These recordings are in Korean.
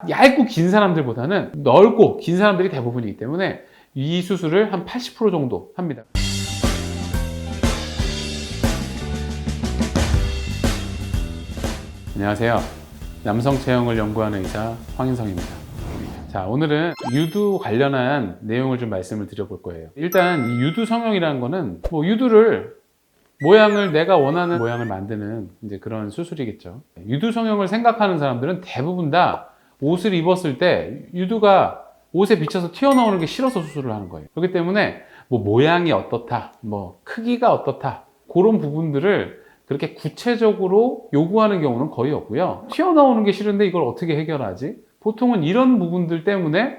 얇고 긴 사람들보다는 넓고 긴 사람들이 대부분이기 때문에 이 수술을 한 80% 정도 합니다. 안녕하세요. 남성 체형을 연구하는 의사 황인성입니다. 자, 오늘은 유두 관련한 내용을 좀 말씀을 드려볼 거예요. 일단 이 유두 성형이라는 거는 유두를 모양을 내가 원하는 모양을 만드는 이제 그런 수술이겠죠. 유두 성형을 생각하는 사람들은 대부분 다 옷을 입었을 때 유두가 옷에 비쳐서 튀어나오는 게 싫어서 수술을 하는 거예요. 그렇기 때문에 모양이 어떻다, 크기가 어떻다, 그런 부분들을 그렇게 구체적으로 요구하는 경우는 거의 없고요. 튀어나오는 게 싫은데 이걸 어떻게 해결하지? 보통은 이런 부분들 때문에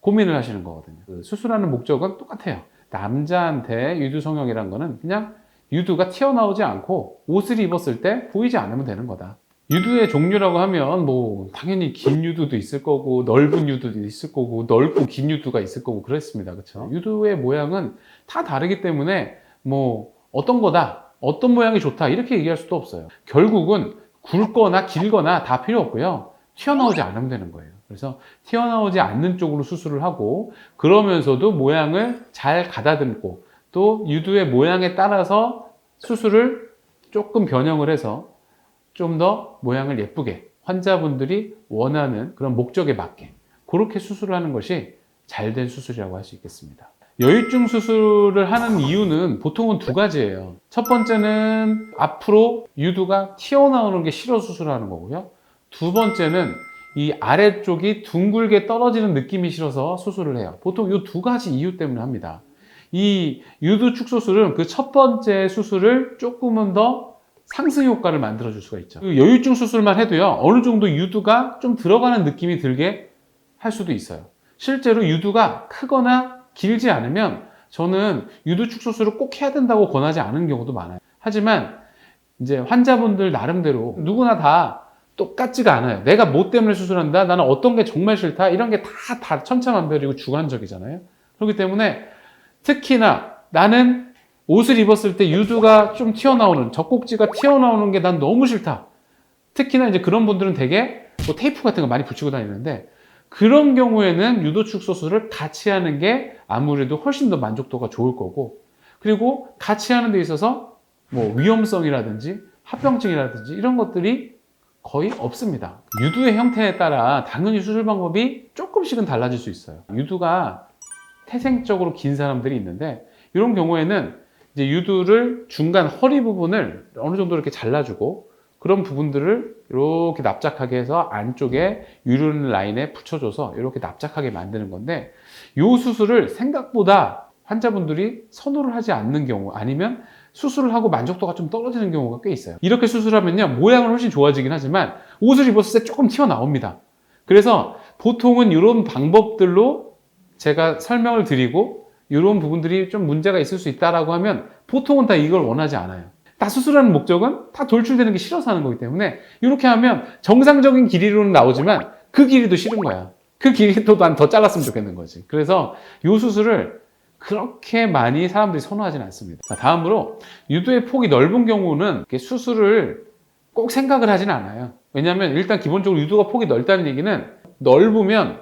고민을 하시는 거거든요. 수술하는 목적은 똑같아요. 남자한테 유두 성형이란 거는 그냥 유두가 튀어나오지 않고 옷을 입었을 때 보이지 않으면 되는 거다. 유두의 종류라고 하면 당연히 긴 유두도 있을 거고 넓은 유두도 있을 거고 넓고 긴 유두가 있을 거고 그랬습니다. 그렇죠? 유두의 모양은 다 다르기 때문에 어떤 거다, 어떤 모양이 좋다 이렇게 얘기할 수도 없어요. 결국은 굵거나 길거나 다 필요 없고요. 튀어나오지 않으면 되는 거예요. 그래서 튀어나오지 않는 쪽으로 수술을 하고 그러면서도 모양을 잘 가다듬고 또 유두의 모양에 따라서 수술을 조금 변형을 해서 좀 더 모양을 예쁘게 환자분들이 원하는 그런 목적에 맞게 그렇게 수술을 하는 것이 잘된 수술이라고 할 수 있겠습니다. 여유증 수술을 하는 이유는 보통은 두 가지예요. 첫 번째는 앞으로 유두가 튀어나오는 게 싫어 수술하는 거고요. 두 번째는 이 아래쪽이 둥글게 떨어지는 느낌이 싫어서 수술을 해요. 보통 이 두 가지 이유 때문에 합니다. 이 유두 축소술은 그 첫 번째 수술을 조금은 더 상승 효과를 만들어 줄 수가 있죠. 여유증 수술만 해도요, 어느 정도 유두가 좀 들어가는 느낌이 들게 할 수도 있어요. 실제로 유두가 크거나 길지 않으면 저는 유두 축소술을 꼭 해야 된다고 권하지 않은 경우도 많아요. 하지만 이제 환자분들 나름대로 누구나 다 똑같지가 않아요. 내가 뭐 때문에 수술한다, 나는 어떤 게 정말 싫다, 이런 게 다 천차만별이고 주관적이잖아요. 그렇기 때문에 특히나 나는 옷을 입었을 때 유두가 좀 튀어나오는, 젖꼭지가 튀어나오는 게 난 너무 싫다. 특히나 이제 그런 분들은 되게 테이프 같은 거 많이 붙이고 다니는데 그런 경우에는 유두 축소술을 같이 하는 게 아무래도 훨씬 더 만족도가 좋을 거고 그리고 같이 하는 데 있어서 위험성이라든지 합병증이라든지 이런 것들이 거의 없습니다. 유두의 형태에 따라 당연히 수술 방법이 조금씩은 달라질 수 있어요. 유두가 태생적으로 긴 사람들이 있는데 이런 경우에는 이제 유두를 중간 허리 부분을 어느 정도 이렇게 잘라주고 그런 부분들을 이렇게 납작하게 해서 안쪽에 유륜 라인에 붙여줘서 이렇게 납작하게 만드는 건데 이 수술을 생각보다 환자분들이 선호를 하지 않는 경우 아니면 수술을 하고 만족도가 좀 떨어지는 경우가 꽤 있어요. 이렇게 수술하면요 모양은 훨씬 좋아지긴 하지만 옷을 입었을 때 조금 튀어나옵니다. 그래서 보통은 이런 방법들로 제가 설명을 드리고 이런 부분들이 좀 문제가 있을 수 있다라고 하면 보통은 다 이걸 원하지 않아요. 다 수술하는 목적은 다 돌출되는 게 싫어서 하는 거기 때문에 이렇게 하면 정상적인 길이로는 나오지만 그 길이도 싫은 거야. 그 길이도 난 더 잘랐으면 좋겠는 거지. 그래서 이 수술을 그렇게 많이 사람들이 선호하지는 않습니다. 다음으로 유두의 폭이 넓은 경우는 수술을 꼭 생각을 하진 않아요. 왜냐하면 일단 기본적으로 유두가 폭이 넓다는 얘기는 넓으면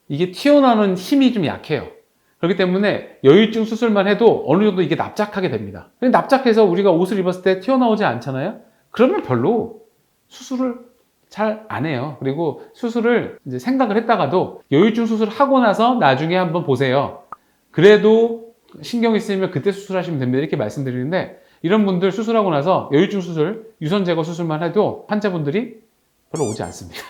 이게 튀어나오는 힘이 좀 약해요. 그렇기 때문에 여유증 수술만 해도 어느 정도 이게 납작하게 됩니다. 납작해서 우리가 옷을 입었을 때 튀어나오지 않잖아요? 그러면 별로 수술을 잘 안 해요. 그리고 수술을 이제 생각을 했다가도 여유증 수술을 하고 나서 나중에 한번 보세요. 그래도 신경이 쓰이면 그때 수술하시면 됩니다. 이렇게 말씀드리는데 이런 분들 수술하고 나서 여유증 수술, 유선 제거 수술만 해도 환자분들이 별로 오지 않습니다.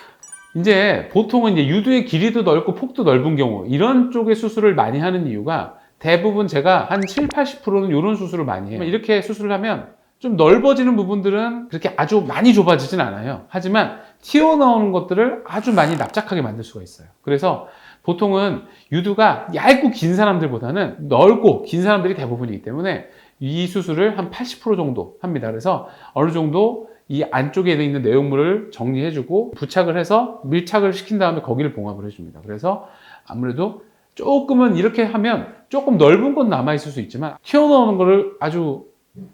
이제 보통은 이제 유두의 길이도 넓고 폭도 넓은 경우 이런 쪽의 수술을 많이 하는 이유가 대부분 제가 한 7, 80%는 이런 수술을 많이 해요. 이렇게 수술을 하면 좀 넓어지는 부분들은 그렇게 아주 많이 좁아지진 않아요. 하지만 튀어나오는 것들을 아주 많이 납작하게 만들 수가 있어요. 그래서 보통은 유두가 얇고 긴 사람들보다는 넓고 긴 사람들이 대부분이기 때문에 이 수술을 한 80% 정도 합니다. 그래서 어느 정도 이 안쪽에 있는 내용물을 정리해주고 부착을 해서 밀착을 시킨 다음에 거기를 봉합을 해줍니다. 그래서 아무래도 조금은 이렇게 하면 조금 넓은 건 남아있을 수 있지만 튀어나오는 거를 아주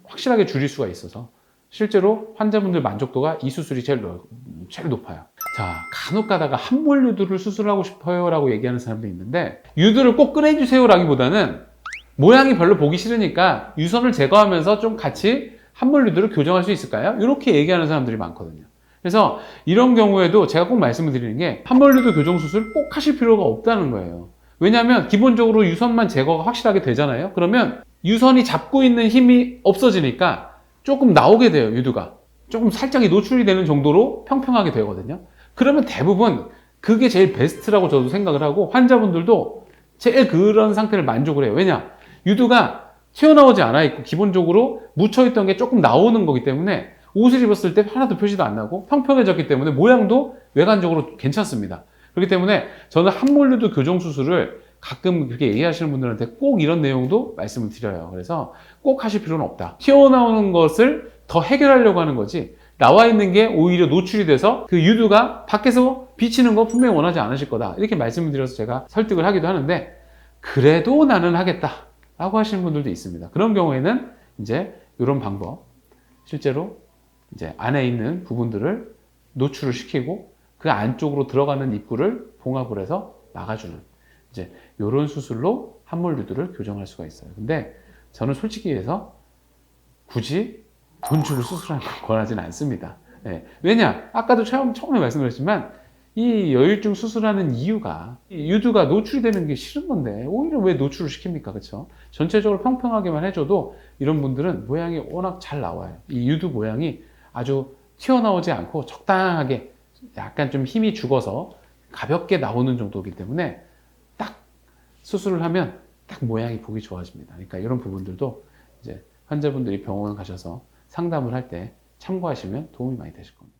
확실하게 줄일 수가 있어서 실제로 환자분들 만족도가 이 수술이 제일 높아요. 자, 간혹 가다가 함몰 유두를 수술하고 싶어요 라고 얘기하는 사람도 있는데, 유두를 꼭 꺼내주세요 라기보다는 모양이 별로 보기 싫으니까 유선을 제거하면서 좀 같이 함몰 유두를 교정할 수 있을까요? 이렇게 얘기하는 사람들이 많거든요. 그래서 이런 경우에도 제가 꼭 말씀을 드리는 게, 함몰 유두 교정 수술 꼭 하실 필요가 없다는 거예요. 왜냐하면 기본적으로 유선만 제거가 확실하게 되잖아요. 그러면 유선이 잡고 있는 힘이 없어지니까 조금 나오게 돼요. 유두가 조금 살짝이 노출이 되는 정도로 평평하게 되거든요. 그러면 대부분 그게 제일 베스트라고 저도 생각을 하고, 환자분들도 제일 그런 상태를 만족을 해요. 왜냐? 유두가 튀어나오지 않아 있고 기본적으로 묻혀있던 게 조금 나오는 거기 때문에 옷을 입었을 때 하나도 표시도 안 나고 평평해졌기 때문에 모양도 외관적으로 괜찮습니다. 그렇기 때문에 저는 함몰 유두 교정 수술을 가끔 그렇게 얘기하시는 분들한테 꼭 이런 내용도 말씀을 드려요. 그래서 꼭 하실 필요는 없다. 튀어나오는 것을 더 해결하려고 하는 거지, 나와 있는 게 오히려 노출이 돼서 그 유두가 밖에서 비치는 거 분명히 원하지 않으실 거다, 이렇게 말씀을 드려서 제가 설득을 하기도 하는데, 그래도 나는 하겠다 라고 하시는 분들도 있습니다. 그런 경우에는 이제 이런 방법, 실제로 이제 안에 있는 부분들을 노출을 시키고 그 안쪽으로 들어가는 입구를 봉합을 해서 막아주는, 이제 이런 수술로 함몰 유두를 교정할 수가 있어요. 근데 저는 솔직히 얘기해서 굳이 돈 주고 수술하는 걸 권하지는 않습니다. 네. 왜냐? 아까도 처음에 말씀드렸지만, 이 여유증 수술하는 이유가 이 유두가 노출이 되는 게 싫은 건데 오히려 왜 노출을 시킵니까? 그렇죠? 전체적으로 평평하게만 해줘도 이런 분들은 모양이 워낙 잘 나와요. 이 유두 모양이 아주 튀어나오지 않고 적당하게 약간 좀 힘이 죽어서 가볍게 나오는 정도이기 때문에 딱 수술을 하면 딱 모양이 보기 좋아집니다. 그러니까 이런 부분들도 이제 환자분들이 병원 가셔서 상담을 할 때 참고하시면 도움이 많이 되실 겁니다.